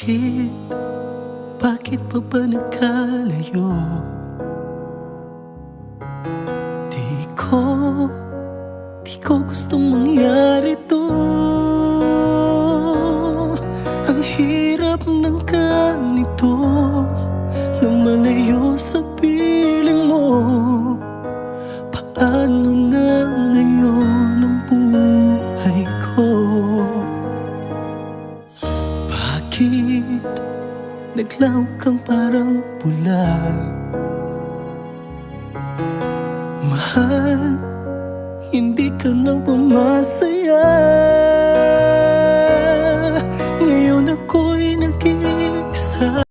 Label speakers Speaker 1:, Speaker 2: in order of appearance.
Speaker 1: Bakit? Bakit pa ba nagkalayo? Di ko gustong mangyari to. Ang hirap ng ganito, na malayo sa piling mo. Paano na ngayon ang buhay ko? Bakit naglaw kang parang pula? Mahal, hindi ka na ba masaya? Ngayon ako'y nag-iisa.